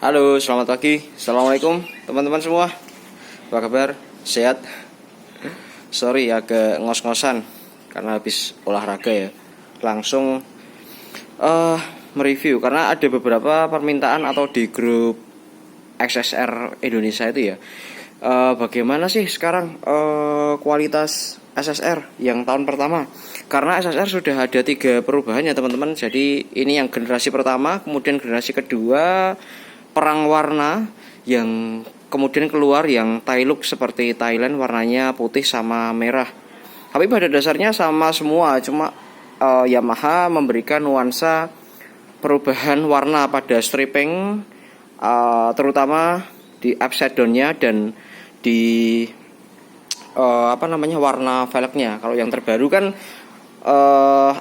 Halo, selamat pagi. Assalamualaikum teman-teman semua. Apa kabar? Sehat? Sorry agak ngos-ngosan karena habis olahraga ya. Langsung mereview karena ada beberapa permintaan atau di grup SSR Indonesia itu ya. Bagaimana sih sekarang kualitas SSR yang tahun pertama? Karena SSR sudah ada 3 perubahan ya teman-teman. Jadi ini yang generasi pertama, kemudian generasi kedua perang warna, yang kemudian keluar yang Thai look seperti Thailand, warnanya putih sama merah. Tapi pada dasarnya sama semua, cuma Yamaha memberikan nuansa perubahan warna pada stripping, terutama di upside down-nya dan di warna velgnya. Kalau yang terbaru kan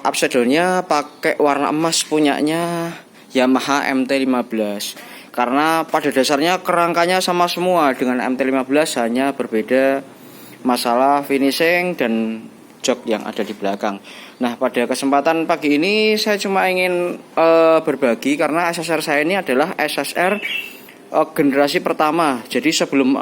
upside down-nya pakai warna emas punyanya Yamaha MT-15. Karena pada dasarnya kerangkanya sama semua dengan MT-15, hanya berbeda masalah finishing dan jok yang ada di belakang. Nah, pada kesempatan pagi ini saya cuma ingin berbagi karena SSR saya ini adalah SSR generasi pertama. Jadi sebelum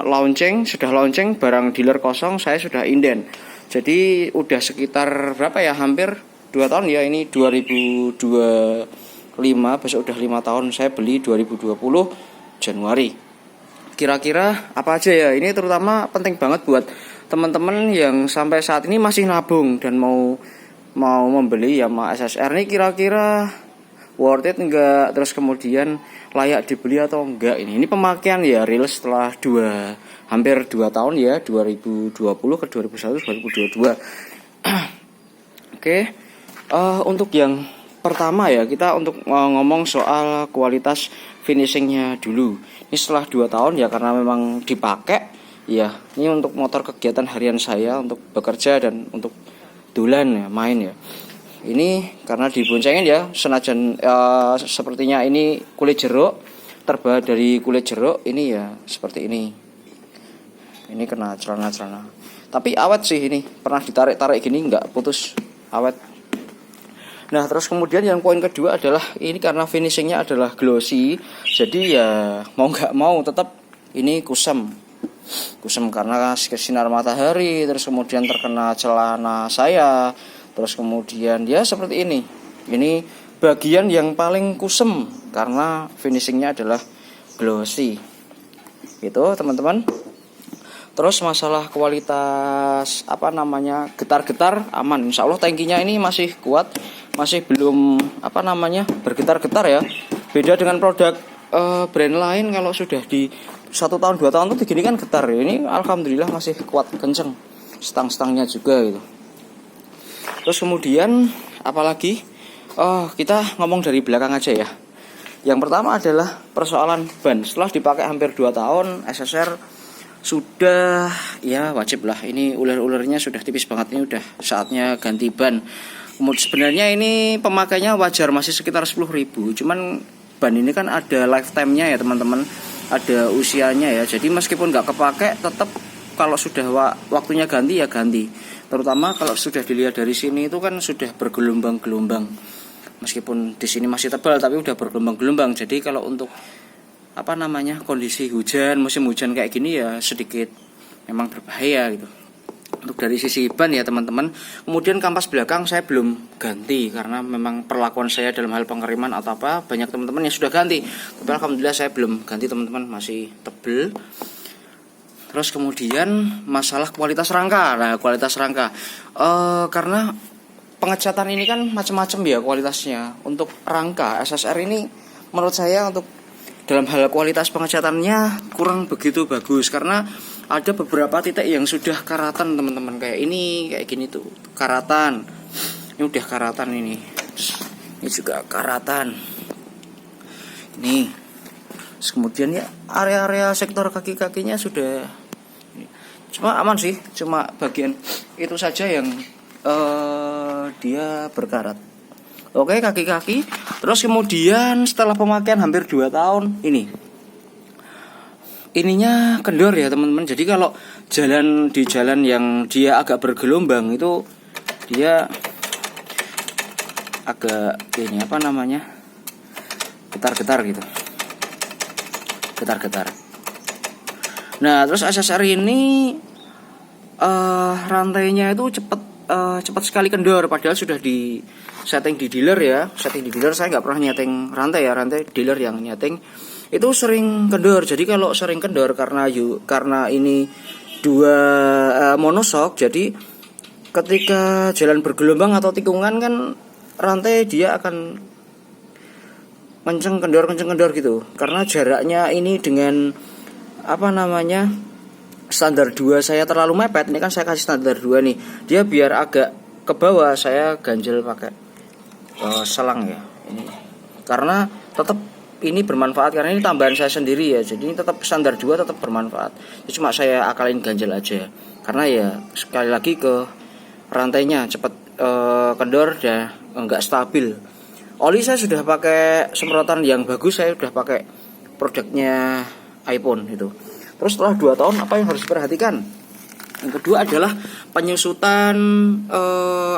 sudah launching barang dealer kosong, saya sudah inden. Jadi udah sekitar berapa ya, hampir 2 tahun ya, ini 2025, besok udah 5 tahun. Saya beli 2020 Januari. Kira-kira apa aja ya? Ini terutama penting banget buat teman-teman yang sampai saat ini masih nabung dan mau membeli Yamaha SSR ini, kira-kira worth it enggak, terus kemudian layak dibeli atau enggak. Ini pemakaian ya real setelah hampir 2 tahun ya, 2020 ke 2021 2022. Oke. Untuk yang pertama ya, kita untuk ngomong soal kualitas finishingnya dulu. Ini setelah 2 tahun ya, karena memang dipakai ya. Ini untuk motor kegiatan harian saya, untuk bekerja dan untuk dulan ya, main ya. Ini karena diboncengin ya, senajan sepertinya ini kulit jeruk, terbuat dari kulit jeruk, ini ya seperti ini. Ini kena celana-celana. Tapi awet sih ini, pernah ditarik-tarik gini nggak putus, awet. Nah, terus kemudian yang poin kedua adalah ini karena finishingnya adalah glossy, jadi ya mau nggak mau tetap ini kusam karena sinar matahari, terus kemudian terkena celana saya, terus kemudian ya seperti ini. Ini bagian yang paling kusam karena finishingnya adalah glossy. Itu teman-teman. Terus masalah kualitas getar-getar aman. Insya Allah tankinya ini masih kuat, masih belum bergetar-getar ya. Beda dengan produk brand lain, kalau sudah di 1 tahun 2 tahun tuh begini kan getar. Ini alhamdulillah masih kuat, kenceng. Stang-stangnya juga gitu. Terus kemudian apalagi? Kita ngomong dari belakang aja ya. Yang pertama adalah persoalan ban. Setelah dipakai hampir 2 tahun, SSR sudah ya wajib lah, ini ular-ularnya sudah tipis banget, ini udah saatnya ganti ban. Kemudian sebenarnya ini pemakainya wajar, masih sekitar 10.000. Cuman ban ini kan ada lifetime-nya ya teman-teman, ada usianya ya. Jadi meskipun nggak kepake, tetap kalau sudah waktunya ganti ya ganti. Terutama kalau sudah dilihat dari sini itu kan sudah bergelombang-gelombang. Meskipun di sini masih tebal tapi udah bergelombang-gelombang. Jadi kalau untuk kondisi hujan, musim hujan kayak gini ya sedikit memang berbahaya gitu. Untuk dari sisi ban ya teman-teman. Kemudian kampas belakang saya belum ganti karena memang perlakuan saya dalam hal pengiriman atau apa, banyak teman-teman yang sudah ganti. Tapi alhamdulillah saya belum ganti teman-teman, masih tebel. Terus kemudian masalah kualitas rangka. Nah, kualitas rangka karena pengecatan ini kan macam-macam ya kualitasnya. Untuk rangka SSR ini menurut saya untuk dalam hal kualitas pengecatannya kurang begitu bagus, karena ada beberapa titik yang sudah karatan teman-teman, kayak gini tuh karatan. Ini udah karatan ini juga karatan. Ini. Terus kemudian ya area-area sektor kaki-kakinya sudah cuma aman sih, cuma bagian itu saja yang dia berkarat. Oke, kaki-kaki. Terus kemudian setelah pemakaian hampir 2 tahun ininya kendor ya teman-teman. Jadi kalau di jalan yang dia agak bergelombang itu dia agak getar-getar gitu. getar-getar. Nah terus SSR ini rantainya itu cepat sekali kendor, padahal sudah di setting di dealer ya. Setting di dealer, saya nggak pernah nyeting rantai ya, rantai dealer yang nyeting itu sering kendor. Jadi kalau sering kendor karena ini dua monoshock, jadi ketika jalan bergelombang atau tikungan kan rantai dia akan kenceng kendor gitu. Karena jaraknya ini dengan standar 2 saya terlalu mepet. Ini kan saya kasih standar 2 nih. Dia biar agak ke bawah, saya ganjel pakai selang ya. Ini karena tetap ini bermanfaat, karena ini tambahan saya sendiri ya. Jadi ini tetap standar 2 tetap bermanfaat. Jadi cuma saya akalin ganjel aja. Karena ya sekali lagi ke rantainya cepat kendor dan enggak stabil. Oli saya sudah pakai semprotan yang bagus, saya sudah pakai produknya iPhone itu. Terus setelah 2 tahun apa yang harus diperhatikan? Yang kedua adalah penyusutan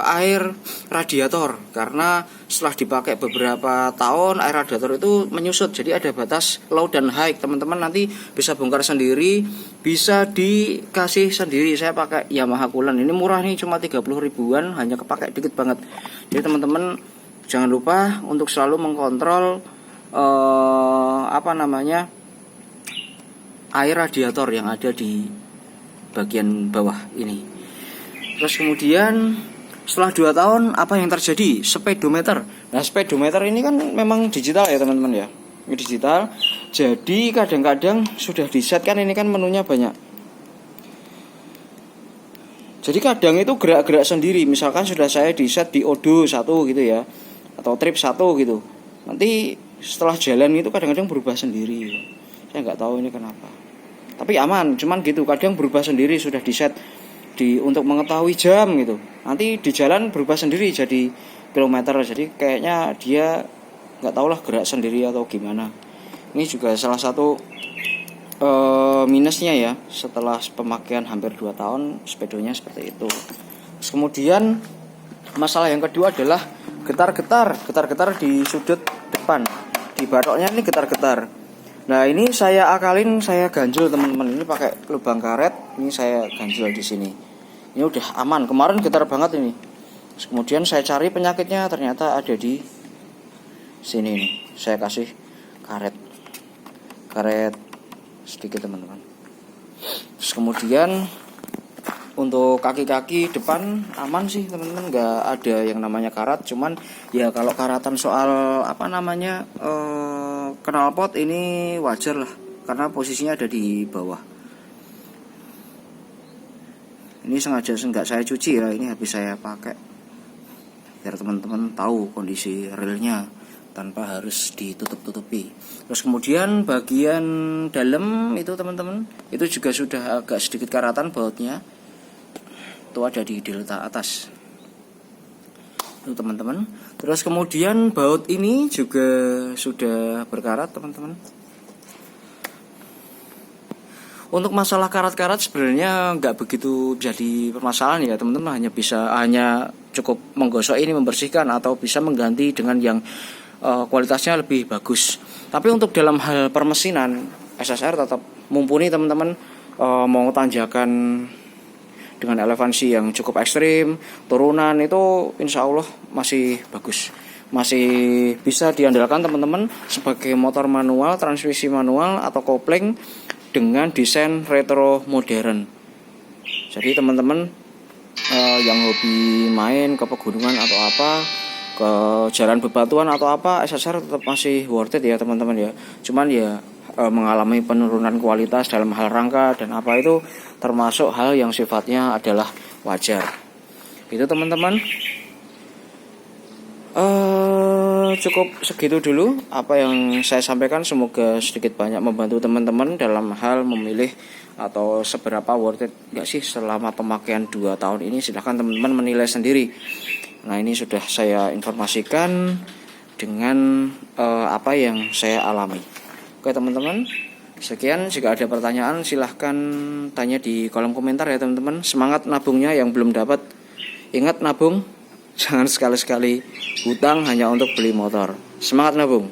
air radiator. Karena setelah dipakai beberapa tahun air radiator itu menyusut. Jadi ada batas low dan high. Teman-teman nanti bisa bongkar sendiri, bisa dikasih sendiri. Saya pakai Yamaha Coolant. Ini murah nih, cuma 30 ribuan, hanya kepakai dikit banget. Jadi teman-teman jangan lupa untuk selalu mengkontrol air radiator yang ada di bagian bawah ini. Terus kemudian setelah 2 tahun apa yang terjadi? Speedometer. Nah speedometer ini kan memang digital ya teman-teman ya. Ini digital. Jadi kadang-kadang sudah di set kan, ini kan menunya banyak. Jadi kadang itu gerak-gerak sendiri. Misalkan sudah saya di set di odo 1 gitu ya, atau trip 1 gitu. Nanti setelah jalan itu kadang-kadang berubah sendiri. Saya nggak tahu ini kenapa. Tapi aman, cuman gitu. Kadang berubah sendiri, sudah di set untuk mengetahui jam gitu. Nanti di jalan berubah sendiri jadi kilometer. Jadi kayaknya dia nggak tahu lah gerak sendiri atau gimana. Ini juga salah satu minusnya ya. Setelah pemakaian hampir 2 tahun, sepedonya seperti itu. Terus kemudian masalah yang kedua adalah getar-getar di sudut depan. Di batoknya ini getar-getar. Nah ini saya akalin, saya ganjel teman-teman. Ini pakai lubang karet, ini saya ganjel di sini. Ini udah aman. Kemarin getar banget ini. Terus kemudian saya cari penyakitnya, ternyata ada di sini nih. Saya kasih karet sedikit teman-teman. Terus kemudian untuk kaki-kaki depan aman sih teman-teman, nggak ada yang namanya karat. Cuman ya kalau karatan soal knalpot ini wajar lah, karena posisinya ada di bawah. Ini sengaja nggak saya cuci ya, ini habis saya pakai biar teman-teman tahu kondisi realnya tanpa harus ditutup-tutupi. Terus kemudian bagian dalam itu teman-teman, itu juga sudah agak sedikit karatan bautnya. Itu ada di delta atas itu teman-teman. Terus kemudian baut ini juga sudah berkarat teman-teman. Untuk masalah karat-karat sebenarnya nggak begitu jadi permasalahan ya teman-teman, hanya cukup menggosok ini, membersihkan, atau bisa mengganti dengan yang kualitasnya lebih bagus. Tapi untuk dalam hal permesinan SSR tetap mumpuni teman-teman. Mau tanjakan dengan elevasi yang cukup ekstrim, turunan itu insya Allah masih bagus, masih bisa diandalkan teman-teman sebagai motor manual, transmisi manual atau kopling dengan desain retro modern. Jadi teman-teman yang hobi main ke pegunungan atau apa, ke jalan bebatuan atau apa, SSR tetap masih worth it ya teman-teman ya. Cuman ya mengalami penurunan kualitas dalam hal rangka dan apa itu termasuk hal yang sifatnya adalah wajar. Itu teman-teman. Cukup segitu dulu apa yang saya sampaikan, semoga sedikit banyak membantu teman-teman dalam hal memilih atau seberapa worth it enggak sih selama pemakaian 2 tahun ini. Silahkan teman-teman menilai sendiri. Nah ini sudah saya informasikan dengan apa yang saya alami. Oke teman-teman, sekian. Jika ada pertanyaan silahkan tanya di kolom komentar ya teman-teman. Semangat nabungnya yang belum dapat. Ingat nabung, jangan sekali-sekali hutang hanya untuk beli motor. Semangat nabung.